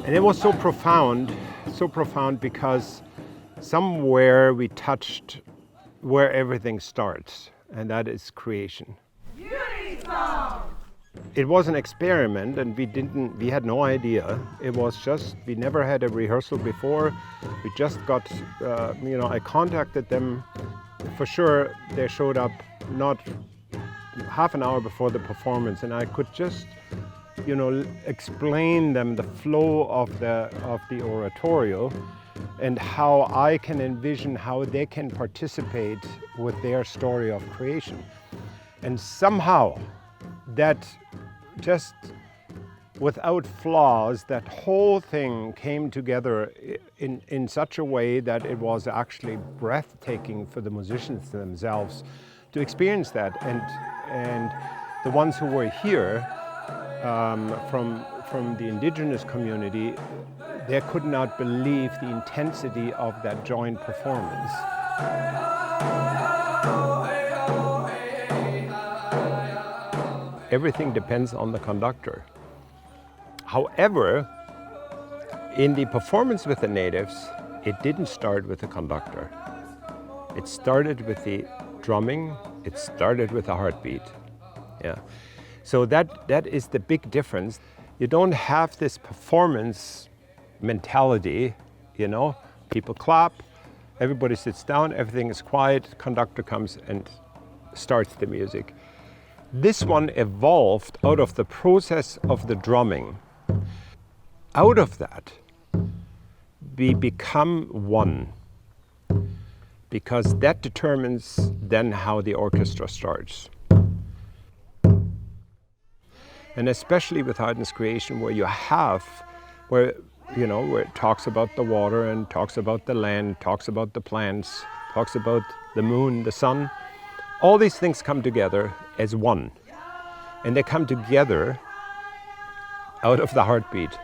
And it was so profound because somewhere we touched where everything starts, and that is creation. Beauty song! It was an experiment, and we had no idea. It was just, we never had a rehearsal before. We just got, I contacted them. For sure, they showed up not half an hour before the performance, and I could just, explain them the flow of the oratorio and how I can envision how they can participate with their story of creation. And somehow that just without flaws, that whole thing came together in such a way that it was actually breathtaking for the musicians themselves to experience that. And the ones who were here from the indigenous community, they could not believe the intensity of that joint performance. Everything depends on the conductor. However, in the performance with the natives, it didn't start with the conductor. It started with the drumming, it started with the heartbeat. Yeah. So that is the big difference. You don't have this performance mentality, people clap, everybody sits down, everything is quiet, conductor comes and starts the music. This one evolved out of the process of the drumming. Out of that, we become one, because that determines then how the orchestra starts. And especially with Haydn's creation, where it talks about the water and talks about the land, talks about the plants, talks about the moon, the sun. All these things come together as one. And they come together out of the heartbeat.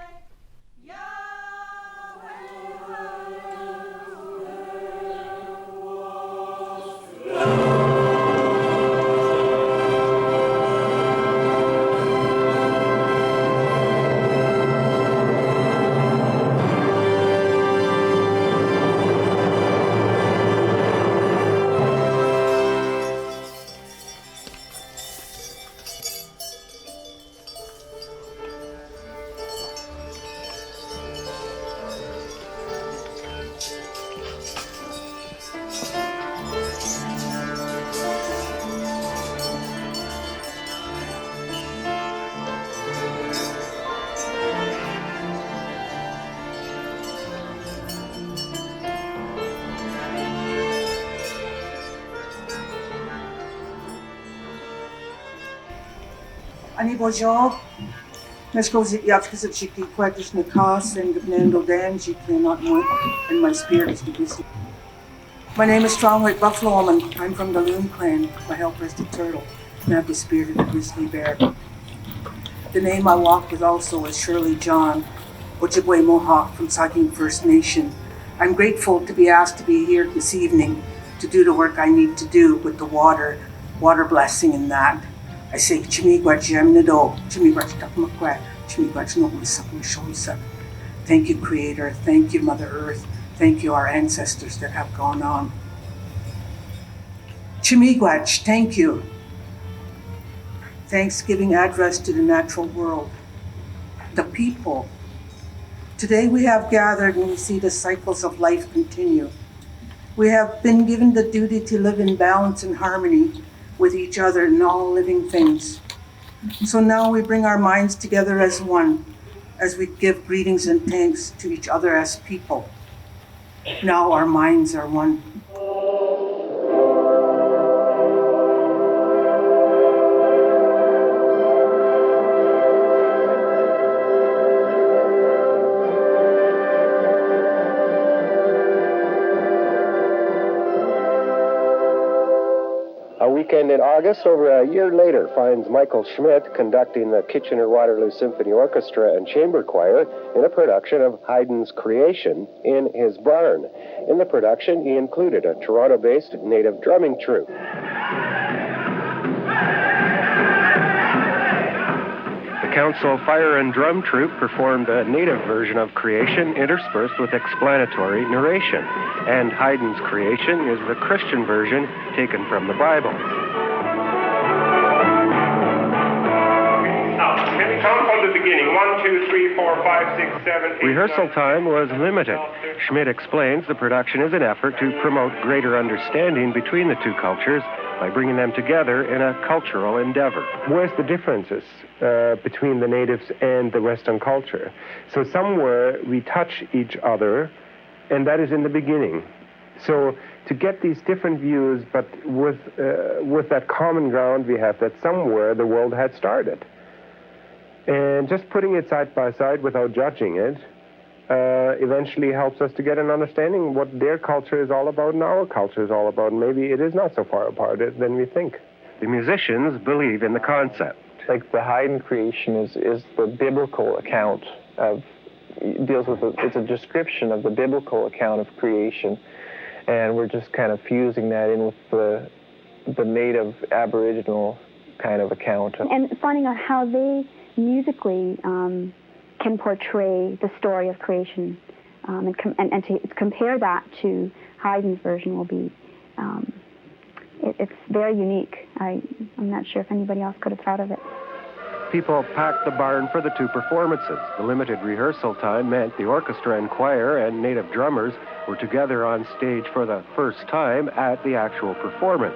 Ani bojo, Mesko Yafkis of Chiki Quackers Nikas and Nando Dan, she cannot know, and my spirit is busy. My name is Strong White Buffalo Woman. I'm from the Loon Clan. My helper is the turtle, and I have the spirit of the grizzly bear. The name I walk with also is Shirley John, Ojibwe Mohawk from Saugeen First Nation. I'm grateful to be asked to be here this evening to do the work I need to do with the water blessing and that. I say, thank you, Creator. Thank you, Mother Earth. Thank you, our ancestors that have gone on. Chimigwach, thank you. Thanksgiving address to the natural world, the people. Today we have gathered and we see the cycles of life continue. We have been given the duty to live in balance and harmony with each other and all living things. So now we bring our minds together as one, as we give greetings and thanks to each other as people. Now our minds are one. A weekend in August, over a year later, finds Michael Schmidt conducting the Kitchener-Waterloo Symphony Orchestra and Chamber Choir in a production of Haydn's Creation in his barn. In the production, he included a Toronto-based native drumming troupe. The council fire and drum troupe performed a native version of creation interspersed with explanatory narration. And Haydn's creation is the Christian version taken from the Bible. Can we count from the beginning? 1, 2, 3, 4, 5, 6, 7, 8. Rehearsal time was limited. Schmidt explains the production is an effort to promote greater understanding between the two cultures by bringing them together in a cultural endeavor. Where's the differences between the natives and the Western culture? So somewhere we touch each other, and that is in the beginning. So to get these different views, but with that common ground we have, that somewhere the world had started. And just putting it side by side without judging it eventually helps us to get an understanding what their culture is all about and our culture is all about. Maybe it is not so far apart than we think. The musicians believe in the concept. Like the Haydn creation is the biblical account of, deals with, it's a description of the biblical account of creation. And we're just kind of fusing that in with the native Aboriginal kind of account. And finding out how they musically can portray the story of creation, and to compare that to Haydn's version will be, it's very unique. I'm not sure if anybody else could have thought of it. People packed the barn for the two performances. The limited rehearsal time meant the orchestra and choir and native drummers were together on stage for the first time at the actual performance.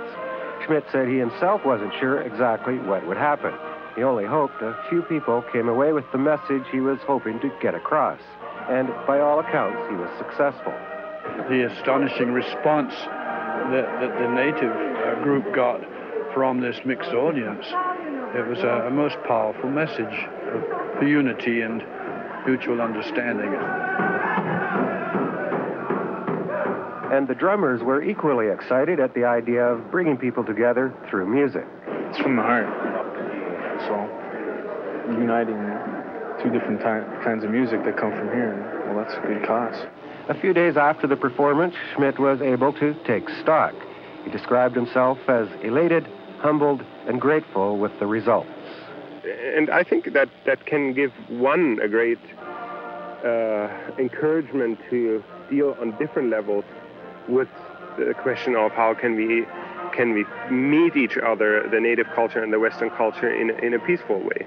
Schmidt said he himself wasn't sure exactly what would happen. He only hoped a few people came away with the message he was hoping to get across. And by all accounts, he was successful. The astonishing response that the native group got from this mixed audience, it was a most powerful message of unity and mutual understanding. And the drummers were equally excited at the idea of bringing people together through music. It's from the heart. So, uniting two different kinds of music that come from here, well, that's a good cause. A few days after the performance, Schmidt was able to take stock. He described himself as elated, humbled, and grateful with the results. And I think that can give one a great encouragement to deal on different levels with the question of how can we meet each other, the native culture and the Western culture, in a peaceful way.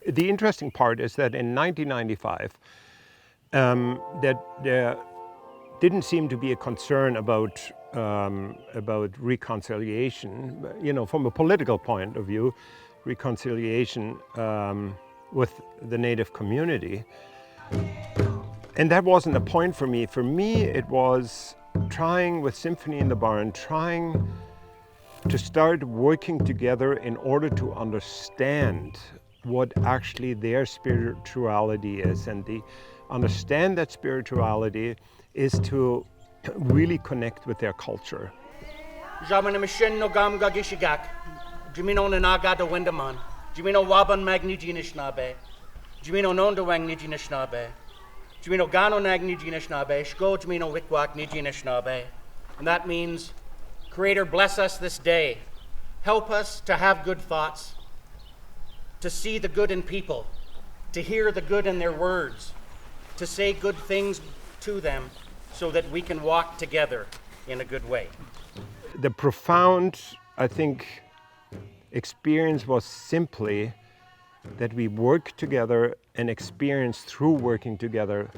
The interesting part is that in 1995, that there didn't seem to be a concern about reconciliation. You know, from a political point of view, reconciliation with the native community. And that wasn't a point for me. For me, it was trying with Symphony in the Barn, trying to start working together in order to understand what actually their spirituality is. And understand that spirituality is to really connect with their culture. Jimino Nanaga the Windaman, Jimino Waban Magni Ginishnabe, Jimino Nondawang Nijinishnabe, Jimino Gano Nagni Ginishnabe, Shko Jimino Wikwak Nijinishnabe. And that means, Creator, bless us this day. Help us to have good thoughts, to see the good in people, to hear the good in their words, to say good things to them so that we can walk together in a good way. The profound, I think, experience was simply that we work together and experience through working together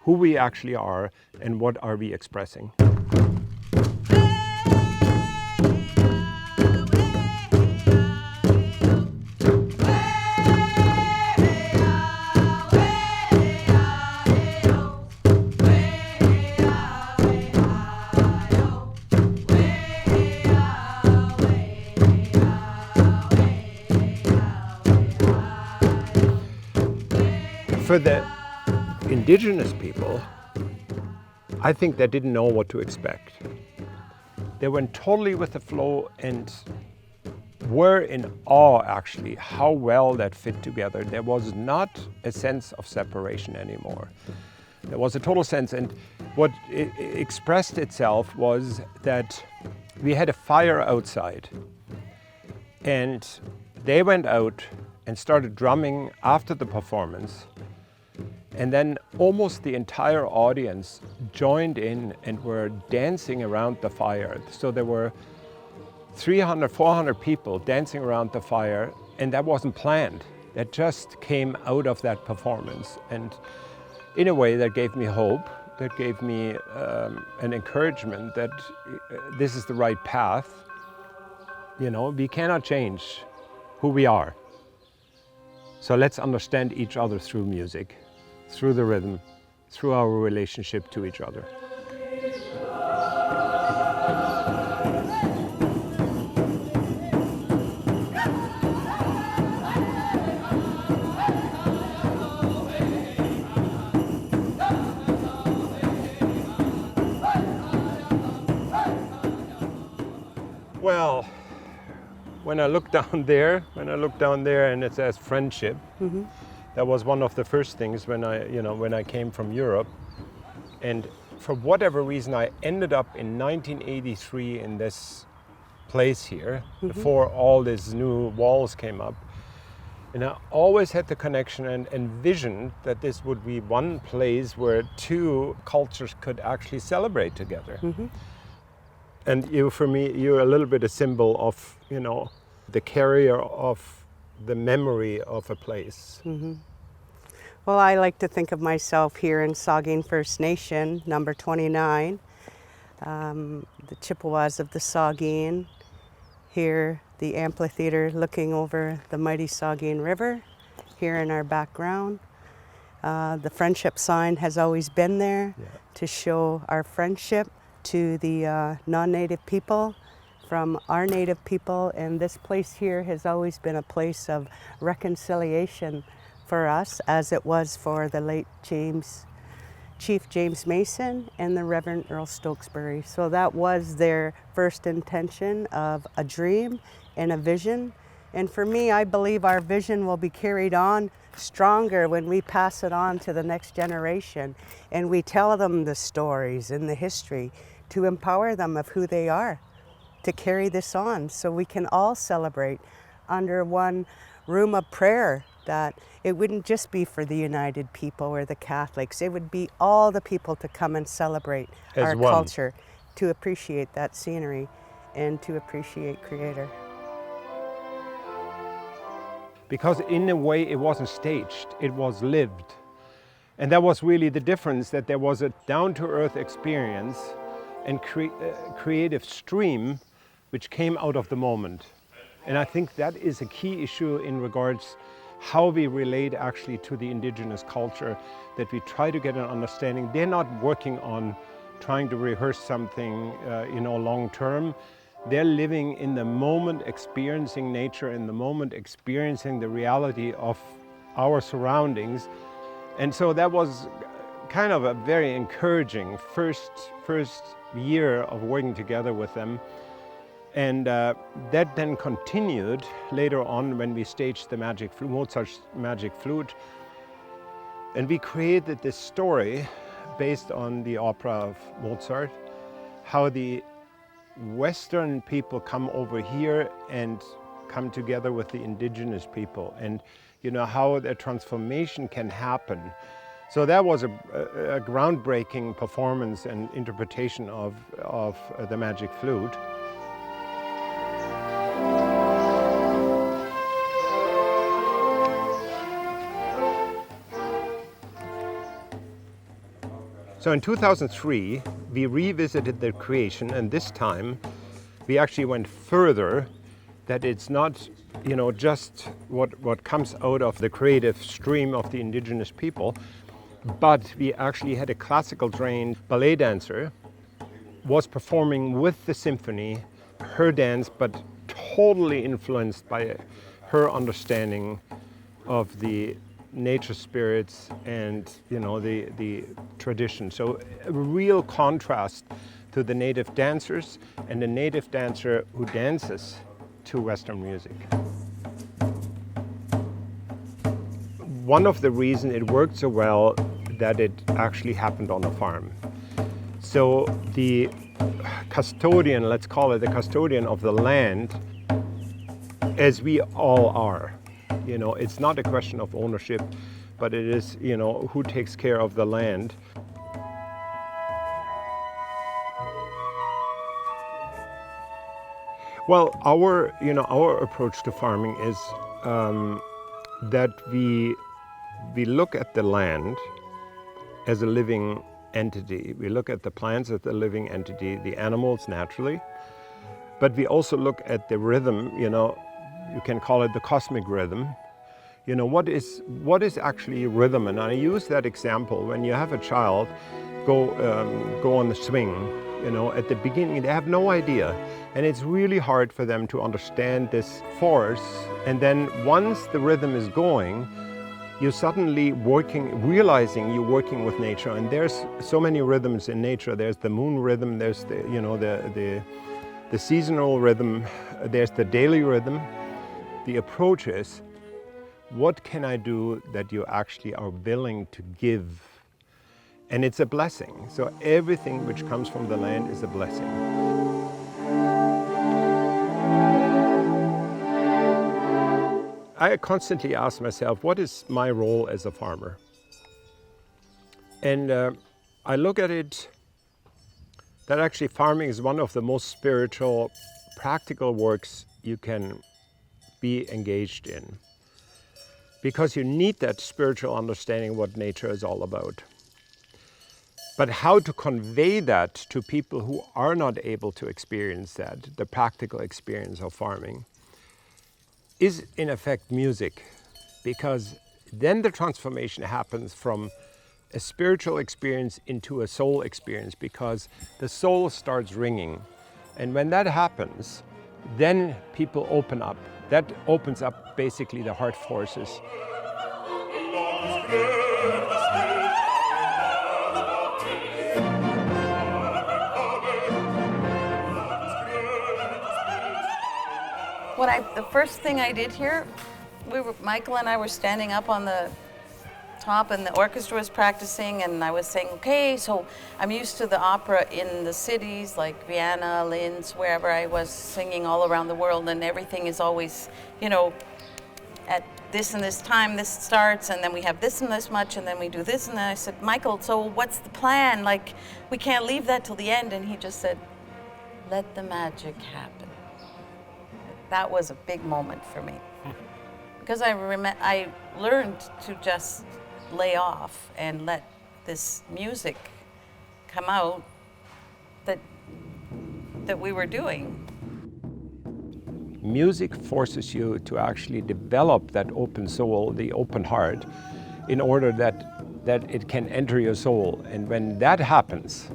who we actually are and what are we expressing. For the indigenous people, I think they didn't know what to expect. They went totally with the flow and were in awe, actually, how well that fit together. There was not a sense of separation anymore. There was a total sense, and what expressed itself was that we had a fire outside, and they went out and started drumming after the performance. And then almost the entire audience joined in and were dancing around the fire. So there were 300, 400 people dancing around the fire, and that wasn't planned. That just came out of that performance. And in a way that gave me hope, that gave me an encouragement that this is the right path. You know, we cannot change who we are. So let's understand each other through music, through the rhythm, through our relationship to each other. Well, when I look down there, and it says friendship, that was one of the first things when I came from Europe. And for whatever reason, I ended up in 1983 in this place here, before all these new walls came up. And I always had the connection and vision that this would be one place where two cultures could actually celebrate together. And for me, you're a little bit a symbol of, the carrier of the memory of a place. Well, I like to think of myself here in Saugeen First Nation, number 29, the Chippewas of the Saugeen. Here, the amphitheater looking over the mighty Saugeen River, here in our background. The friendship sign has always been there to show our friendship to the non-native people from our native people, and this place here has always been a place of reconciliation for us, as it was for the late Chief James Mason and the Reverend Earl Stokesbury. So that was their first intention of a dream and a vision. And for me, I believe our vision will be carried on stronger when we pass it on to the next generation and we tell them the stories and the history to empower them of who they are, to carry this on so we can all celebrate under one room of prayer, that it wouldn't just be for the United people or the Catholics, it would be all the people to come and celebrate our culture, to appreciate that scenery and to appreciate Creator. Because in a way it wasn't staged, it was lived. And that was really the difference, that there was a down-to-earth experience and creative stream which came out of the moment. And I think that is a key issue in regards how we relate actually to the indigenous culture, that we try to get an understanding. They're not working on trying to rehearse something long term. They're living in the moment, experiencing nature in the moment, experiencing the reality of our surroundings. And so that was kind of a very encouraging first year of working together with them. And that then continued later on when we staged the Mozart's Magic Flute. And we created this story based on the opera of Mozart, how the Western people come over here and come together with the indigenous people, and how the transformation can happen. So that was a groundbreaking performance and interpretation of the Magic Flute. So in 2003, we revisited the creation, and this time we actually went further, that it's not, just what comes out of the creative stream of the indigenous people, but we actually had a classical trained ballet dancer was performing with the symphony, her dance, but totally influenced by her understanding of the nature spirits and the tradition. So a real contrast to the native dancers and the native dancer who dances to Western music. One of the reasons it worked so well, that it actually happened on a farm. So the custodian, let's call it the custodian of the land, as we all are. You know, it's not a question of ownership, but it is, you know, who takes care of the land. Well, our approach to farming is that we look at the land as a living entity. We look at the plants as a living entity, the animals naturally, but we also look at the rhythm, you know, you can call it the cosmic rhythm. You know, what is actually rhythm? And I use that example when you have a child go on the swing. You know, at the beginning they have no idea, and it's really hard for them to understand this force. And then once the rhythm is going, you're suddenly realizing you're working with nature. And there's so many rhythms in nature. There's the moon rhythm, there's the seasonal rhythm, there's the daily rhythm. The approach is, what can I do that you actually are willing to give? And it's a blessing. So everything which comes from the land is a blessing. I constantly ask myself, what is my role as a farmer? And I look at it that actually farming is one of the most spiritual, practical works you can be engaged in. Because you need that spiritual understanding of what nature is all about. But how to convey that to people who are not able to experience that, the practical experience of farming, is in effect music. Because then the transformation happens from a spiritual experience into a soul experience, because the soul starts ringing. And when that happens, then people open up. That opens up basically the heart forces. The first thing I did here, Michael and I were standing up on the top and the orchestra was practicing, and I was saying, okay, so I'm used to the opera in the cities like Vienna, Linz, wherever I was singing all around the world, and everything is always, you know, at this and this time this starts, and then we have this and this much, and then we do this. And then I said, Michael, so what's the plan? Like, we can't leave that till the end. And he just said, let the magic happen. That was a big moment for me, because I learned to just lay off and let this music come out that we were doing. Music forces you to actually develop that open soul, the open heart, in order that it can enter your soul. And when that happens,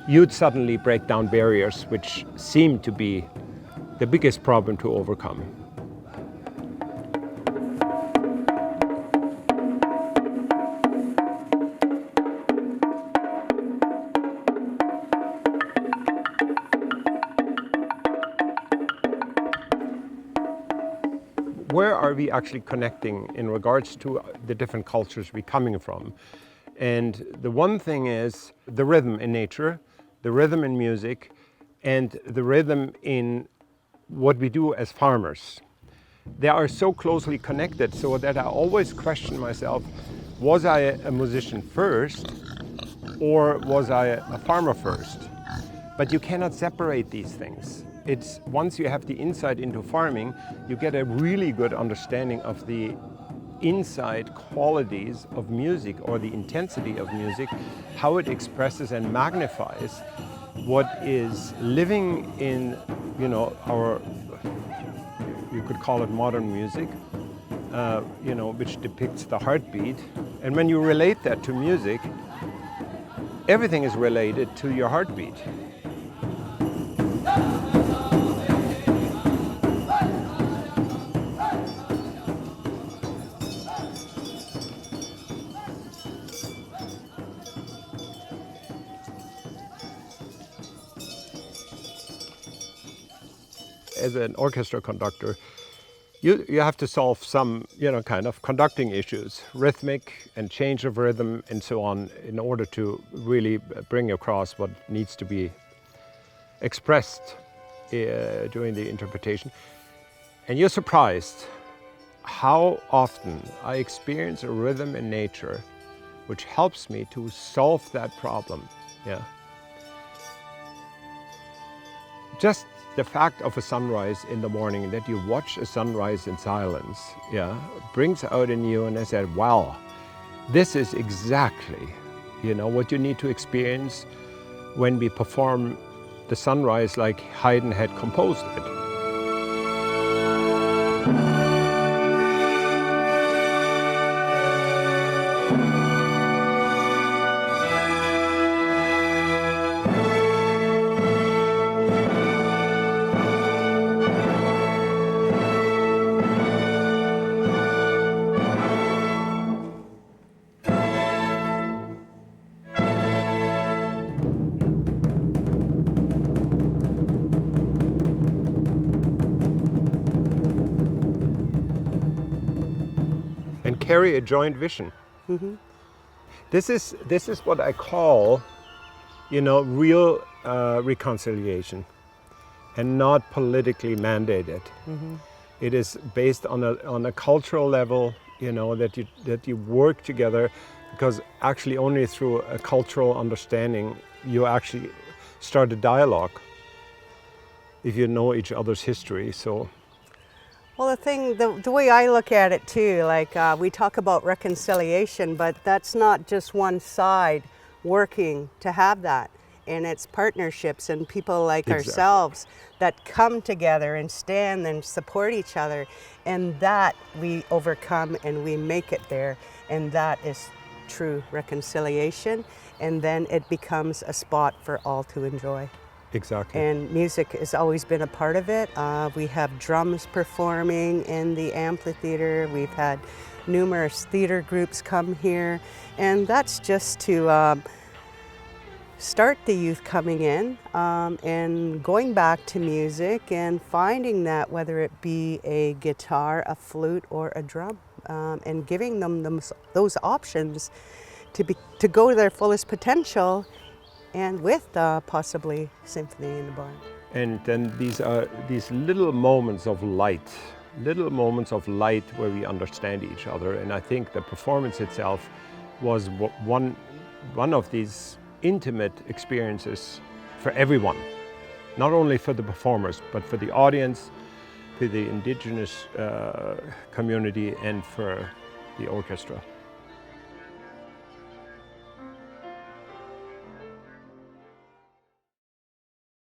you'd suddenly break down barriers which seem to be the biggest problem to overcome. Where are we actually connecting in regards to the different cultures we're coming from? And the one thing is the rhythm in nature, the rhythm in music, and the rhythm in what we do as farmers. They are so closely connected, so that I always question myself, was I a musician first, or was I a farmer first? But you cannot separate these things. It's once you have the insight into farming, you get a really good understanding of the inside qualities of music, or the intensity of music, how it expresses and magnifies what is living in, you know, our, you could call it modern music, you know, which depicts the heartbeat. And when you relate that to music, everything is related to your heartbeat. As an orchestra conductor, you have to solve some, you know, kind of conducting issues, rhythmic and change of rhythm and so on, in order to really bring across what needs to be expressed during the interpretation. And you're surprised how often I experience a rhythm in nature which helps me to solve that problem. Yeah. Just the fact of a sunrise in the morning, that you watch a sunrise in silence, yeah, brings out in you, and I said, wow, this is exactly, what you need to experience when we perform the sunrise like Haydn had composed it. And carry a joint vision. Mm-hmm. This is what I call, real reconciliation, and not politically mandated. Mm-hmm. It is based on a cultural level, that you work together, because actually only through a cultural understanding you actually start a dialogue if you know each other's history. So. Well, the way I look at it too, we talk about reconciliation, but that's not just one side working to have that. And it's partnerships and people like ourselves that come together and stand and support each other. And that we overcome and we make it there. And that is true reconciliation. And then it becomes a spot for all to enjoy. Exactly. And music has always been a part of it. We have drums performing in the amphitheater. We've had numerous theater groups come here. And that's just to start the youth coming in and going back to music and finding that, whether it be a guitar, a flute, or a drum, and giving them those options to go to their fullest potential, and with possibly Symphony in the Barn. And then these are these little moments of light where we understand each other. And I think the performance itself was one of these intimate experiences for everyone, not only for the performers, but for the audience, for the indigenous community, and for the orchestra.